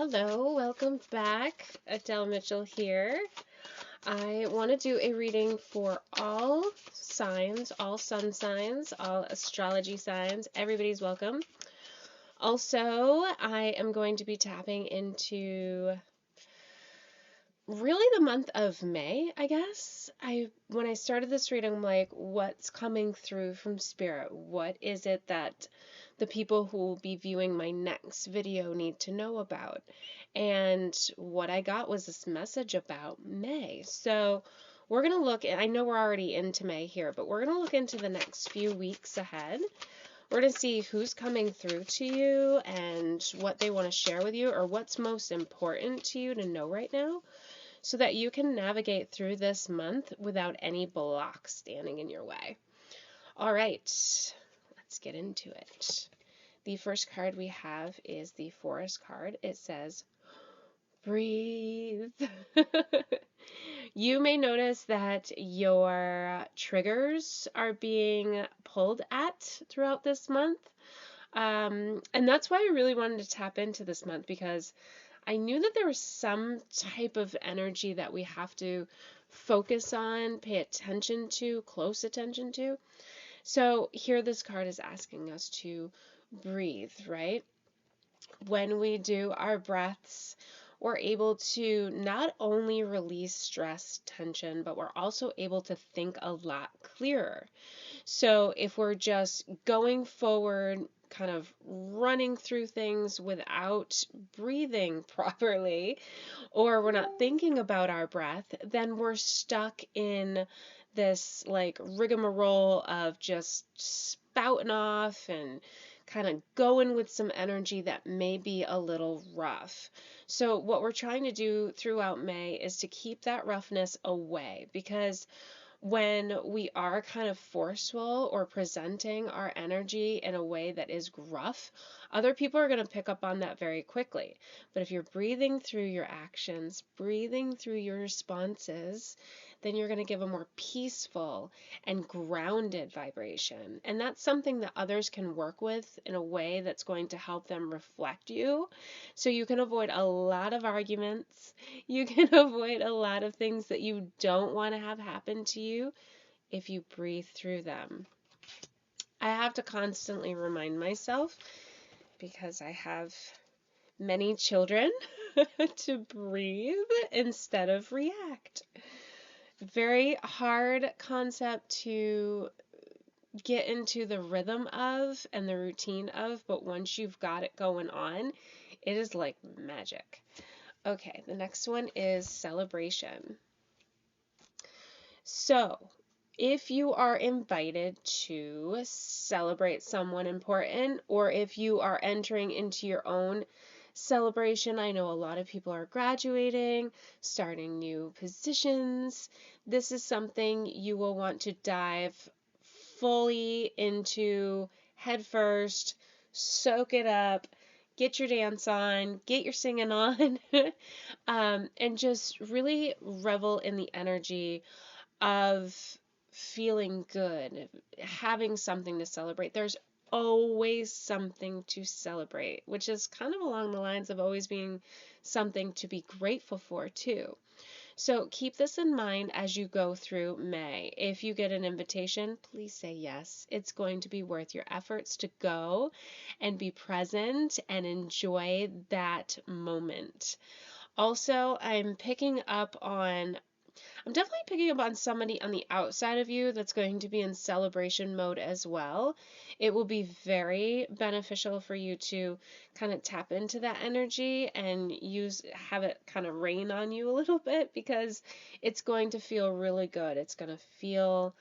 Hello, welcome back. Adele Mitchell here. I want to do a reading for all signs, all sun signs, all astrology signs. Everybody's welcome. Also, I am going to be tapping into really the month of May, I guess. When I started this reading, I'm like, what's coming through from Spirit? What is it that the people who will be viewing my next video need to know about? And what I got was this message about May. So we're going to look, I know we're already into May here, but we're going to look into the next few weeks ahead. We're going to see who's coming through to you and what they want to share with you, or what's most important to you to know right now, so that you can navigate through this month without any blocks standing in your way. All right, let's get into it. The first card we have is the Forest card. It says, breathe. You may notice that your triggers are being pulled at throughout this month. And that's why I really wanted to tap into this month, because I knew that there was some type of energy that we have to focus on, pay attention to, close attention to. So here this card is asking us to breathe, right? When we do our breaths, we're able to not only release stress, tension, but we're also able to think a lot clearer. So if we're just going forward, kind of running through things without breathing properly, or we're not thinking about our breath, then we're stuck in this like rigmarole of just spouting off and kind of going with some energy that may be a little rough. So what we're trying to do throughout May is to keep that roughness away, because when we are kind of forceful or presenting our energy in a way that is gruff, other people are going to pick up on that very quickly. But if you're breathing through your actions, breathing through your responses, then you're going to give a more peaceful and grounded vibration. And that's something that others can work with in a way that's going to help them reflect you. So you can avoid a lot of arguments. You can avoid a lot of things that you don't want to have happen to you if you breathe through them. I have to constantly remind myself, because I have many children, to breathe instead of react. Very hard concept to get into the rhythm of and the routine of, but once you've got it going on, it is like magic. Okay, the next one is celebration. So, if you are invited to celebrate someone important, or if you are entering into your own celebration, I know a lot of people are graduating, starting new positions. This is something you will want to dive fully into head first, soak it up, get your dance on, get your singing on, and just really revel in the energy of feeling good, having something to celebrate. There's always something to celebrate, which is kind of along the lines of always being something to be grateful for too. So keep this in mind as you go through May. If you get an invitation, please say yes. It's going to be worth your efforts to go and be present and enjoy that moment. Also, I'm definitely picking up on somebody on the outside of you that's going to be in celebration mode as well. It will be very beneficial for you to kind of tap into that energy and have it kind of rain on you a little bit, because it's going to feel really good. It's going to feel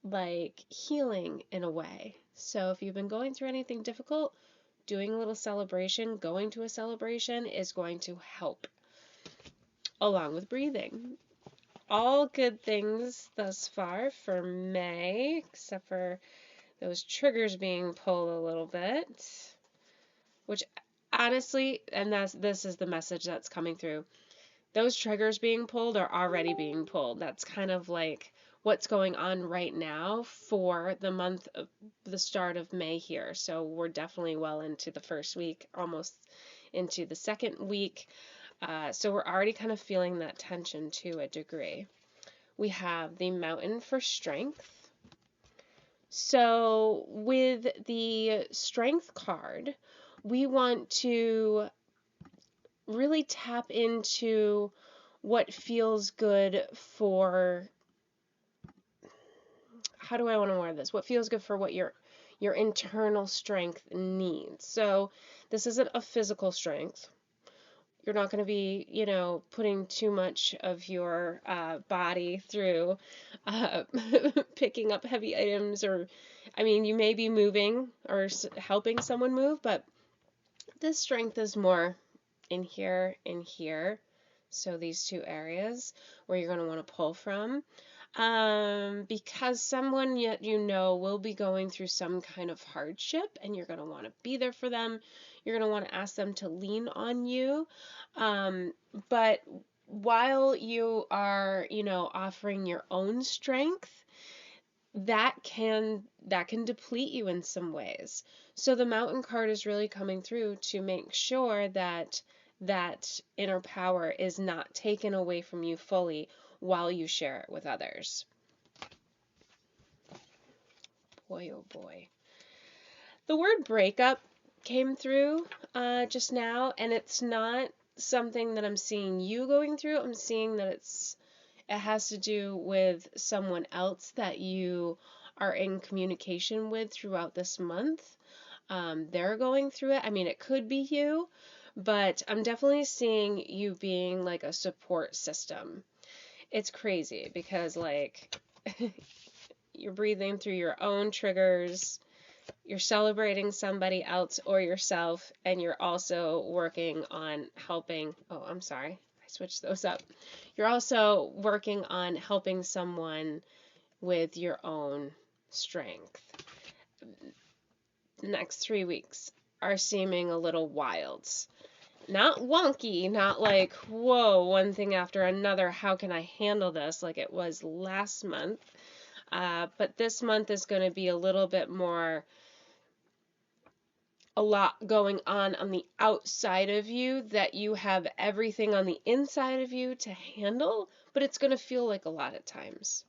like healing in a way. So if you've been going through anything difficult, doing a little celebration, going to a celebration is going to help, along with breathing. All good things thus far for May, except for those triggers being pulled a little bit, which honestly, and this is the message that's coming through, those triggers being pulled are already being pulled. That's kind of like what's going on right now for the month of the start of May here. So we're definitely well into the first week, almost into the second week. So we're already kind of feeling that tension to a degree. We have the Mountain for strength. So with the Strength card, we want to really tap into what feels good for, how do I want to word this? What feels good for what your internal strength needs. So this isn't a physical strength. You're not going to be, putting too much of your body through picking up heavy items, or, you may be moving or helping someone move, but this strength is more in here, in here. So these two areas where you're going to want to pull from. Because someone will be going through some kind of hardship, and you're going to want to be there for them. You're going to want to ask them to lean on you. But while you are, offering your own strength, that can deplete you in some ways. So the Mountain card is really coming through to make sure that that inner power is not taken away from you fully while you share it with others. Boy, oh boy. The word breakup came through just now, and it's not something that I'm seeing you going through. I'm seeing that it has to do with someone else that you are in communication with throughout this month. They're going through it. It could be you, but I'm definitely seeing you being like a support system. It's crazy because, you're breathing through your own triggers, you're celebrating somebody else or yourself, and you're also working on helping. Oh, I'm sorry. I switched those up. You're also working on helping someone with your own strength. The next 3 weeks are seeming a little wild. Not wonky, not like, whoa, one thing after another, how can I handle this, like it was last month. But this month is going to be a little bit more, a lot going on the outside of you that you have everything on the inside of you to handle, but it's going to feel like a lot at times.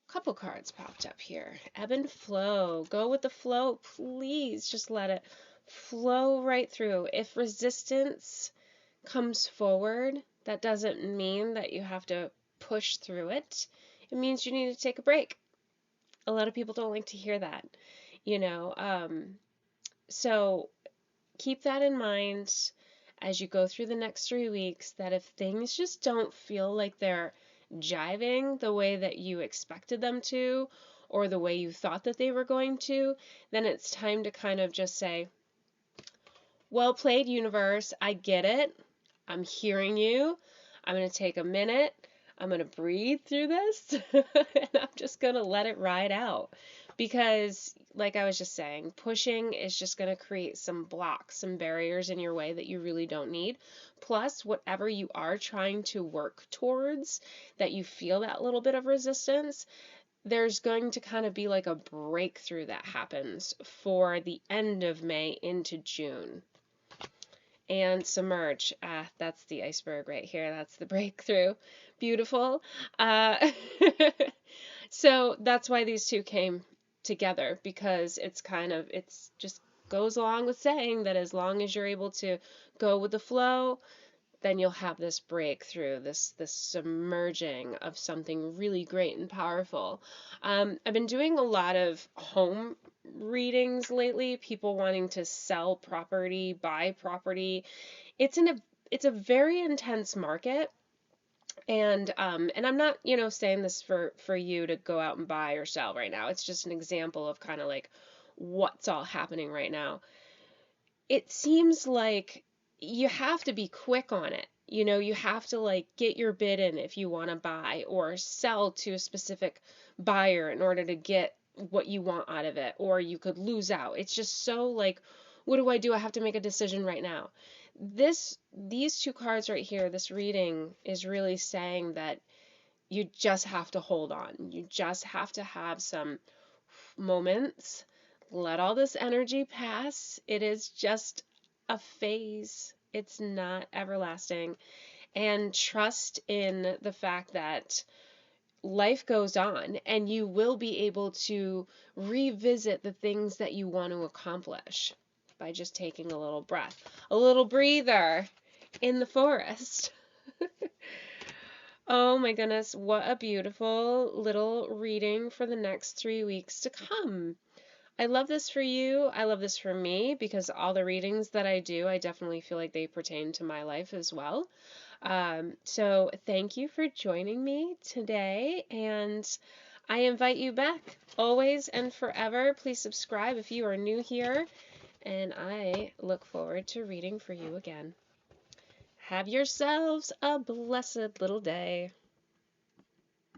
Couple cards popped up here. Ebb and flow. Go with the flow, please. Just let it flow right through. If resistance comes forward, that doesn't mean that you have to push through it. It means you need to take a break. A lot of people don't like to hear that, so keep that in mind as you go through the next 3 weeks, that if things just don't feel like they're jiving the way that you expected them to, or the way you thought that they were going to, then it's time to kind of just say, well played, universe, I get it, I'm hearing you, I'm going to take a minute, I'm going to breathe through this, and I'm just going to let it ride out. Because, like I was just saying, pushing is just going to create some blocks, some barriers in your way that you really don't need. Plus, whatever you are trying to work towards, that you feel that little bit of resistance, there's going to kind of be like a breakthrough that happens for the end of May into June. And submerge. That's the iceberg right here. That's the breakthrough. Beautiful. So that's why these two came together, because it's just goes along with saying that as long as you're able to go with the flow, then you'll have this breakthrough, this submerging of something really great and powerful. I've been doing a lot of home readings lately, people wanting to sell property, buy property. It's a very intense market. And I'm not, saying this for you to go out and buy or sell right now. It's just an example of kind of like what's all happening right now. It seems like you have to be quick on it. You have to like get your bid in if you want to buy or sell to a specific buyer in order to get what you want out of it, or you could lose out. It's just so like, what do? I have to make a decision right now. These two cards right here, this reading is really saying that you just have to hold on. You just have to have some moments, let all this energy pass. It is just a phase. It's not everlasting. And trust in the fact that life goes on and you will be able to revisit the things that you want to accomplish by just taking a little breath, a little breather in the forest. Oh my goodness, what a beautiful little reading for the next 3 weeks to come. I love this for you. I love this for me because all the readings that I do, I definitely feel like they pertain to my life as well. So thank you for joining me today, and I invite you back always and forever. Please subscribe if you are new here, and I look forward to reading for you again. Have yourselves a blessed little day.